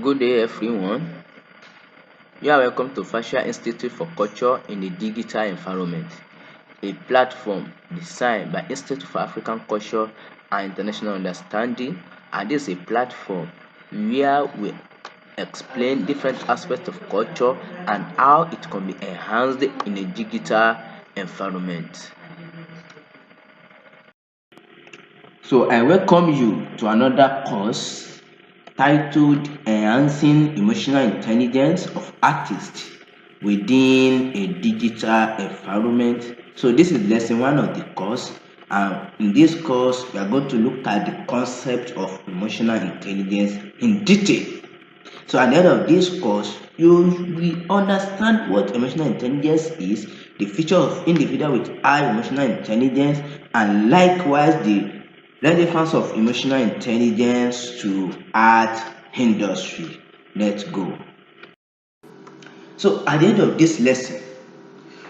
Good day, everyone. You are welcome to Fascia Institute for Culture in a Digital Environment, a platform designed by Institute for African Culture and International Understanding. And this is a platform where we explain different aspects of culture and how it can be enhanced in a digital environment. So I welcome you to another course titled Enhancing Emotional Intelligence of Artists Within a Digital Environment. So this is lesson one of the course, and in this course we are going to look at the concept of emotional intelligence in detail. So at the end of this course, you will understand what emotional intelligence is, the feature of individual with high emotional intelligence, and likewise the relevance of emotional intelligence to art industry. Let's go. So at the end of this lesson,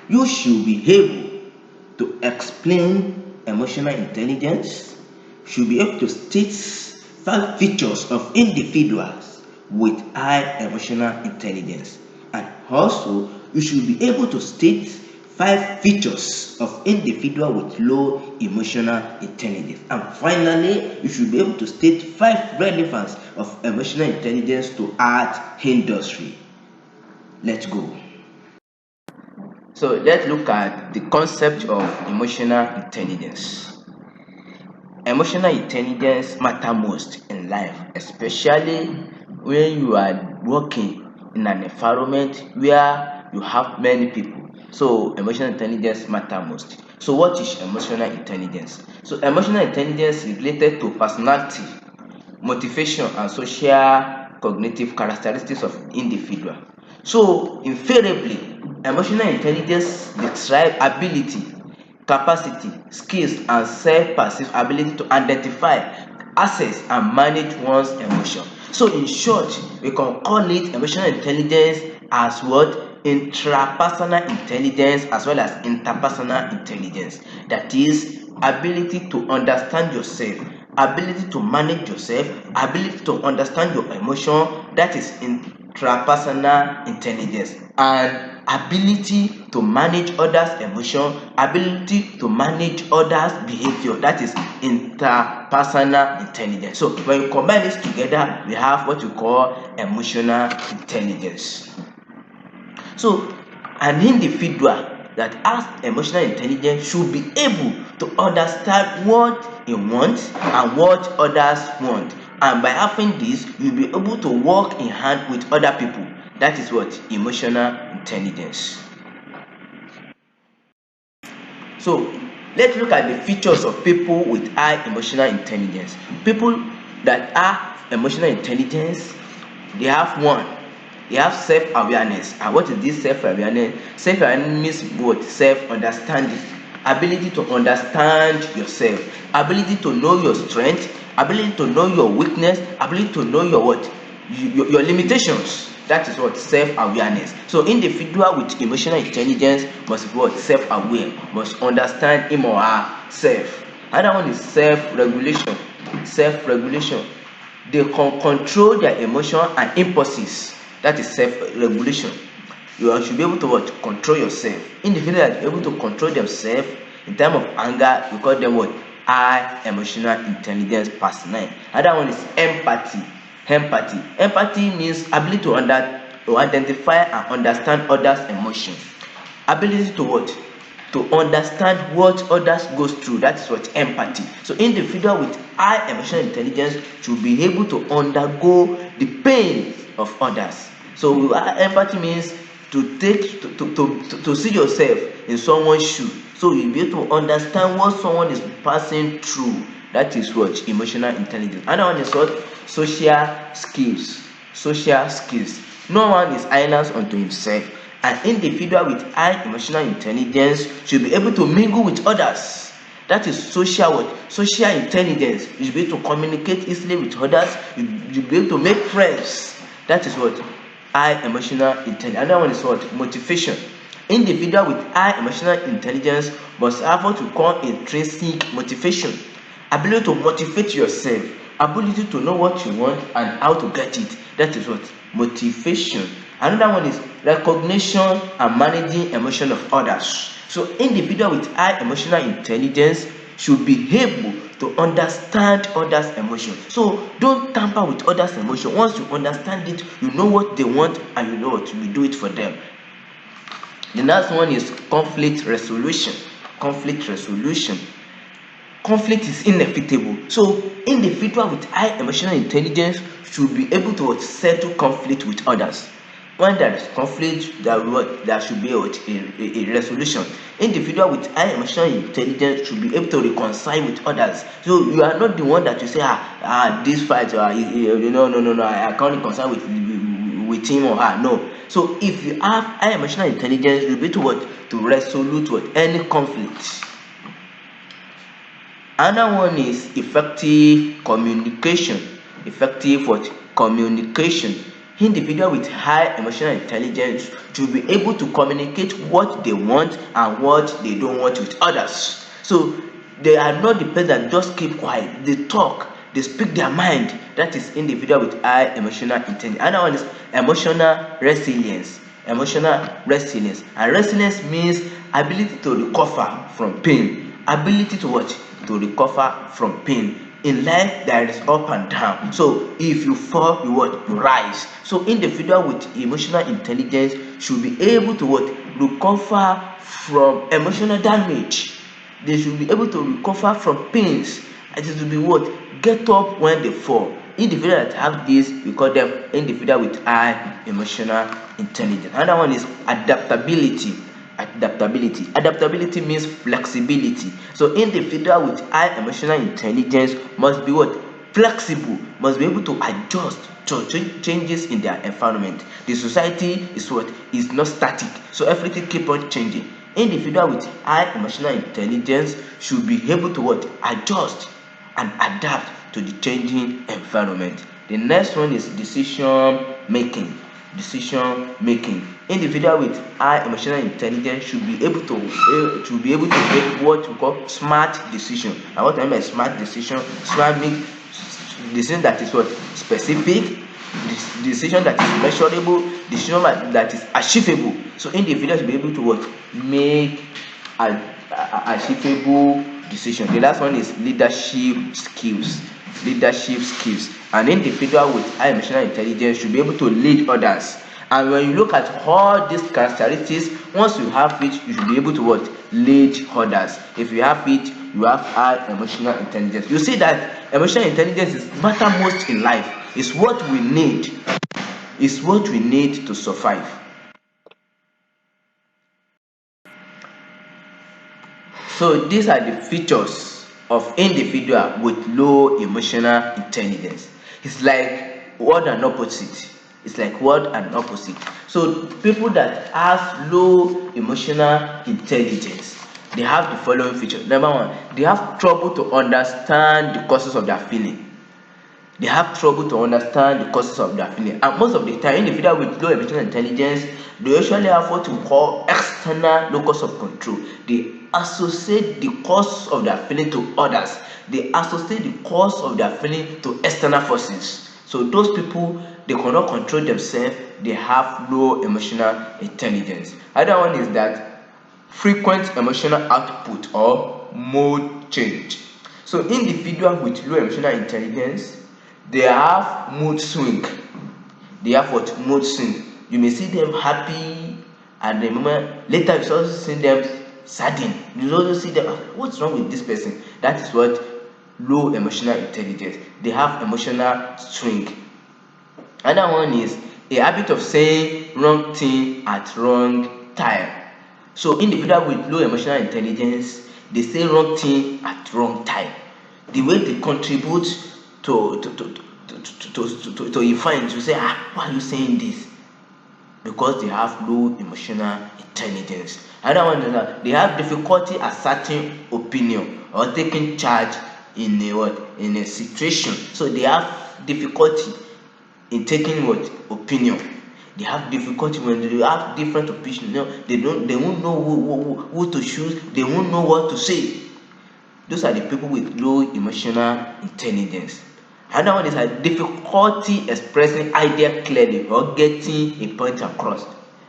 you should be able to explain emotional intelligence, should be able to state 5 features of individuals with high emotional intelligence, and also you should be able to state 5 features of individual with low emotional intelligence, and finally you should be able to state 5 relevance of emotional intelligence to art industry. Let's go. So let's look at the concept of emotional intelligence. Emotional intelligence matter most in life, especially when you are working in an environment where you have many people. So emotional intelligence matter most. So what is emotional intelligence? So emotional intelligence is related to personality, motivation, and social cognitive characteristics of individual. So invariably, emotional intelligence describe ability, capacity, skills, and self-perceived ability to identify, assess, and manage one's emotion. So in short, we can call it emotional intelligence as what? Intrapersonal intelligence as well as interpersonal intelligence. That is ability to understand yourself, ability to manage yourself, ability to understand your emotion, that is intrapersonal intelligence, and ability to manage others emotion, ability to manage others behavior, that is interpersonal intelligence. So when you combine this together, we have what you call emotional intelligence. So an individual that has emotional intelligence should be able to understand what he wants and what others want, and by having this you'll be able to work in hand with other people. That is what emotional intelligence. So let's look at the features of people with high emotional intelligence. People that are emotional intelligence, they have one, they have self-awareness. And what is this self-awareness? Self-awareness means what? Self-understanding, ability to understand yourself, ability to know your strength, ability to know your weakness, ability to know your what? Your limitations. That is what? Self-awareness. So individual with emotional intelligence must be what? Self-aware, must understand him or herself. Another one is self-regulation. Self-regulation, they can control their emotion and impulses. That is self-regulation. You should be able to what? Control yourself. Individuals that are able to control themselves in time of anger, we call them what? High emotional intelligence personnel. Another one is empathy. Empathy means ability to identify and understand others emotions, ability to what? To understand what others goes through. That is what? Empathy. So individual with high emotional intelligence should be able to undergo the pain of others. So empathy means to take to see yourself in someone's shoe, so you'll be able to understand what someone is passing through. That is what? Emotional intelligence. Another one is what? Social skills. Social skills. No one is island unto himself. An individual with high emotional intelligence should be able to mingle with others. That is social what? Social intelligence. You should be able to communicate easily with others. You should be able to make friends. That is what? High emotional intelligence. Another one is what? Motivation. Individual with high emotional intelligence must have what we call intrinsic motivation, ability to motivate yourself, ability to know what you want and how to get it. That is what motivation. Another one is recognition and managing emotion of others. So individual with high emotional intelligence should be able to understand others emotion. So don't tamper with others emotion. Once you understand it, you know what they want and you know what you do it for them. The next one is conflict resolution. Conflict resolution. Conflict is inevitable. So individual with high emotional intelligence should be able to settle conflict with others. When there is conflict, there should be a resolution. Individual with high emotional intelligence should be able to reconcile with others. So you are not the one that you say, this fight, no, I can't reconcile with him or her. No. So if you have high emotional intelligence, you'll be able to what? To resolute with any conflict. Another one is effective communication. Effective what? Communication. Individual with high emotional intelligence should be able to communicate what they want and what they don't want with others. So they are not the person that just keep quiet. They talk, they speak their mind. That is individual with high emotional intelligence. Another one is emotional resilience. Emotional resilience. And resilience means ability to recover from pain. Ability to what? To recover from pain. In life there is up and down. So if you fall, you what? You rise. So individual with emotional intelligence should be able to what? Recover from emotional damage. They should be able to recover from pains. And it will be what? Get up when they fall. Individual that have this, we call them individual with high emotional intelligence. Another one is adaptability. Adaptability means flexibility. So individual with high emotional intelligence must be what? Flexible, must be able to adjust to changes in their environment. The society is what? Is not static, so everything keep on changing. Individual with high emotional intelligence should be able to what? Adjust and adapt to the changing environment. The next one is decision making. Individual with high emotional intelligence should be able to make what we call smart decision. And what I mean by smart decision? Smart means decision that is what? Specific, decision that is measurable, decision that is achievable. So individuals should be able to what? Make achievable decision. The last one is leadership skills. An individual with high emotional intelligence should be able to lead others. And when you look at all these characteristics, once you have it, you should be able to what? Lead others. If you have it, you have high emotional intelligence. You see that emotional intelligence is matter most in life. It's what we need. It's what we need to survive. So these are the features of individual with low emotional intelligence. It's like word and opposite. So people that have low emotional intelligence, they have the following features. Number one, they have trouble to understand the causes of their feeling. And most of the time, individuals with low emotional intelligence, they usually have what we call external locus of control. They associate the cause of their feeling to others. They associate the cause of their feeling to external forces. So those people, they cannot control themselves. They have low emotional intelligence. Other one is that frequent emotional output or mode change. So individuals with low emotional intelligence, they have mood swing. You may see them happy at the moment, later you also see them saddened. You also see them, what's wrong with this person? That is what low emotional intelligence. They have emotional swing. Another one is a habit of saying wrong thing at wrong time. So individual with low emotional intelligence, they say wrong thing at wrong time. The way they contribute to find to say, why are you saying this? Because they have low emotional intelligence. Another one is that they have difficulty asserting opinion or taking charge in a situation. So they have difficulty in taking opinion. They have difficulty when they have different opinions. They won't know who to choose. They won't know what to say. Those are the people with low emotional intelligence. Another one is a difficulty expressing idea clearly or getting a point across.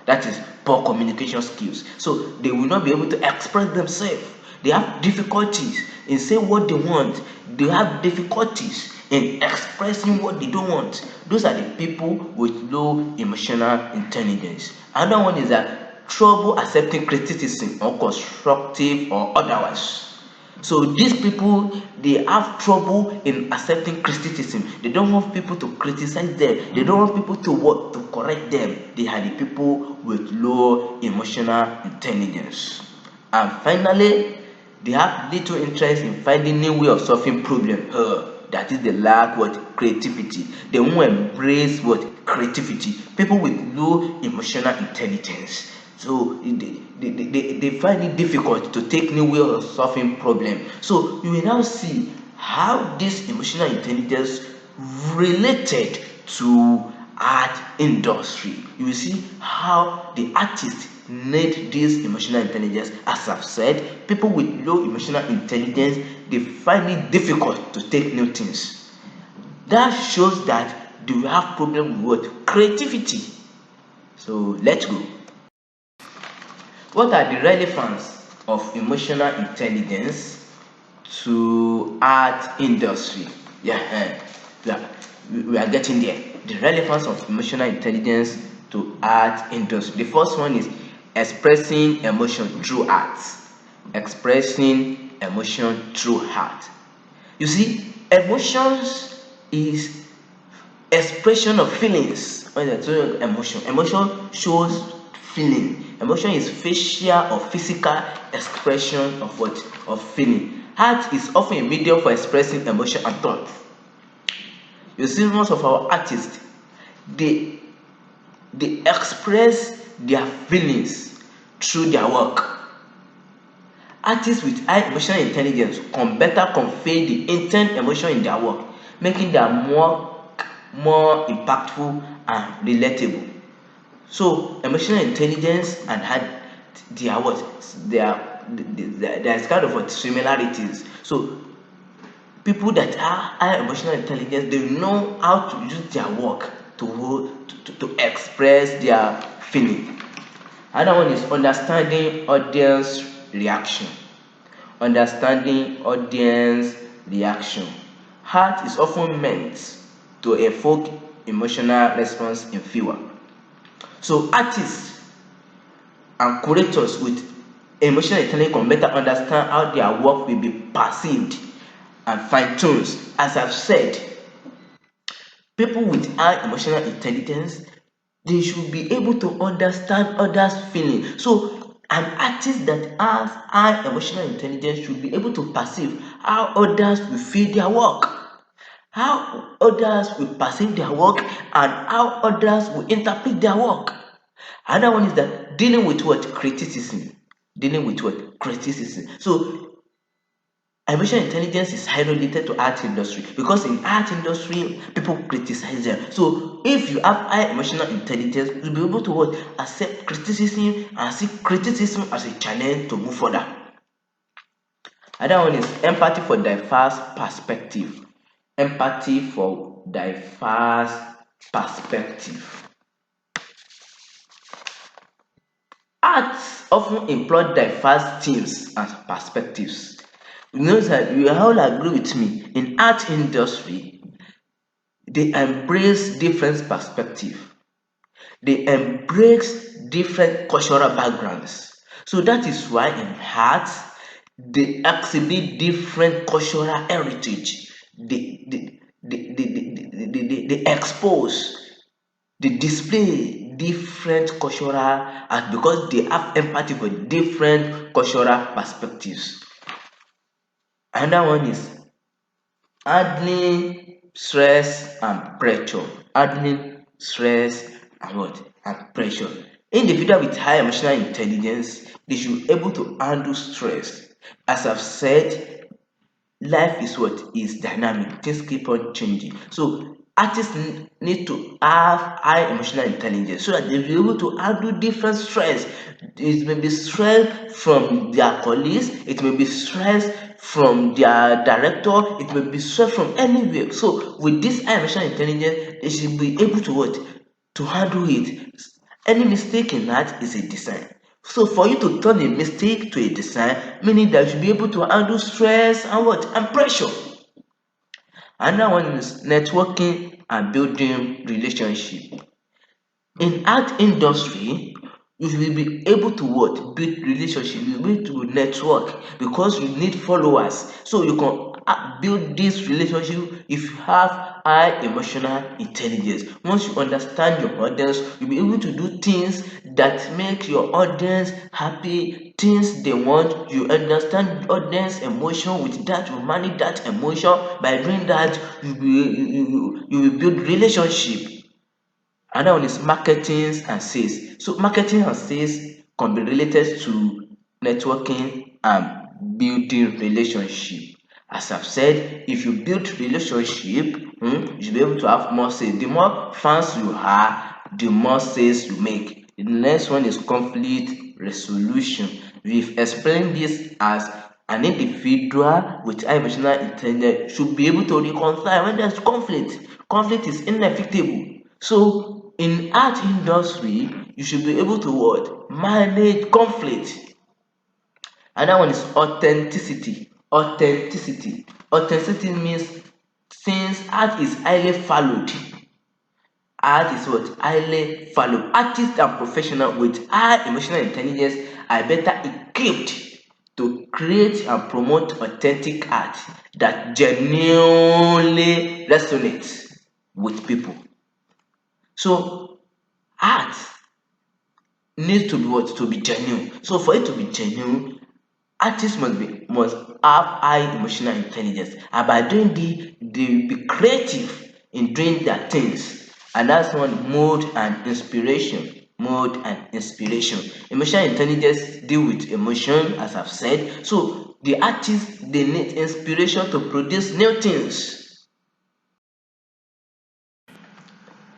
That is poor communication skills. So they will not be able to express themselves. They have difficulties in saying what they want. They have difficulties in expressing what they don't want. Those are the people with low emotional intelligence. Another one is that trouble accepting criticism or constructive or otherwise. So these people, they have trouble in accepting criticism. They don't want people to criticize them. They don't want people to what to correct them. They are the people with low emotional intelligence. And finally, they have little interest in finding new way of solving problem. That is the lack what creativity. They won't embrace what creativity. People with low emotional intelligence. So they find it difficult to take new way of solving problem. So you will now see how this emotional intelligence related to art industry. You will see how the artist need this emotional intelligence. As I've said, people with low emotional intelligence, they find it difficult to take new things. That shows that they will have problem with creativity. So let's go. What are the relevance of emotional intelligence to art industry? Yeah, we are getting there. The relevance of emotional intelligence to art industry. The first one is expressing emotion through art. Expressing emotion through art. You see, emotions is expression of feelings. When you're talking emotion shows feeling. Emotion is facial or physical expression of what? Of feeling. Art is often a medium for expressing emotion and thought. You see, most of our artists, they express their feelings through their work. Artists with high emotional intelligence can better convey the intent emotion in their work, making them more impactful and relatable. So emotional intelligence and had their what there's kind of what similarities. So people that are high emotional intelligence, they know how to use their work to express their feeling. Another one is understanding audience reaction. Understanding audience reaction. Art is often meant to evoke emotional response in viewer. So artists and curators with emotional intelligence can better understand how their work will be perceived and fine-tuned. As I've said, people with high emotional intelligence, they should be able to understand others' feeling. So an artist that has high emotional intelligence should be able to perceive how others will feel their work, how others will perceive their work, and how others will interpret their work. Another one is that dealing with what? Criticism. Dealing with what? Criticism. So emotional intelligence is highly related to art industry, because in art industry people criticize them. So if you have high emotional intelligence, you'll be able to what? Accept criticism and see criticism as a challenge to move further. Another one is empathy for diverse perspective. Empathy for diverse perspective. Arts often employ diverse themes and perspectives. You know that you all agree with me. In art industry, they embrace different perspective. They embrace different cultural backgrounds. So that is why in art they exhibit different cultural heritage. They expose, they display different cultural art because they have empathy for different cultural perspectives. Another one is handling stress and pressure. Handling stress and what? And pressure. Individual with high emotional intelligence, they should be able to handle stress. As I've said, life is what? Is dynamic. Things keep on changing. So artists need to have high emotional intelligence so that they'll be able to handle different stress. It may be stress from their colleagues, it may be stress from their director, it may be stress from anywhere. So with this high emotional intelligence, they should be able to what? To handle it. Any mistake in that is a design. So for you to turn a mistake to a design, meaning that you should be able to handle stress and what? And pressure. Another one is networking and building relationship. In art industry, you will be able to what? Build relationship, you will be able to network because you need followers. So you can build this relationship if you have high emotional intelligence. Once you understand your audience, you'll be able to do things that make your audience happy, things they want. You understand audience emotion, with that you manage that emotion. By doing that, you will build relationship. Another one is marketing and sales. So marketing and sales can be related to networking and building relationship. As I've said, if you build relationship, you should be able to have more sales. The more fans you have, the more sales you make. The next one is conflict resolution. We've explained this as an individual with high emotional intelligence should be able to reconcile when there's conflict. Conflict is inevitable. So in art industry, you should be able to what? Manage conflict. Another one is authenticity. Authenticity means since art is highly valued, art is what? Highly valued. Artists and professionals with high emotional intelligence are better equipped to create and promote authentic art that genuinely resonates with people. So art needs to be what? To be genuine. So for it to be genuine, artists must have high emotional intelligence, and by doing this they will be creative in doing their things. And that's one, mood and inspiration. Mood and inspiration. Emotional intelligence deal with emotion, as I've said. So the artists, they need inspiration to produce new things.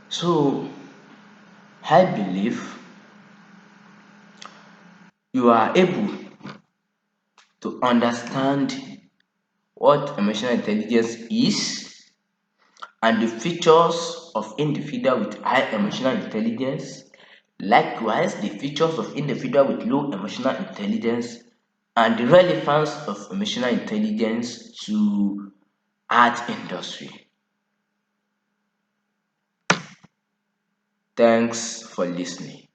So I believe you are able to understand what emotional intelligence is and the features of individual with high emotional intelligence, likewise the features of individual with low emotional intelligence, and the relevance of emotional intelligence to art industry. Thanks for listening.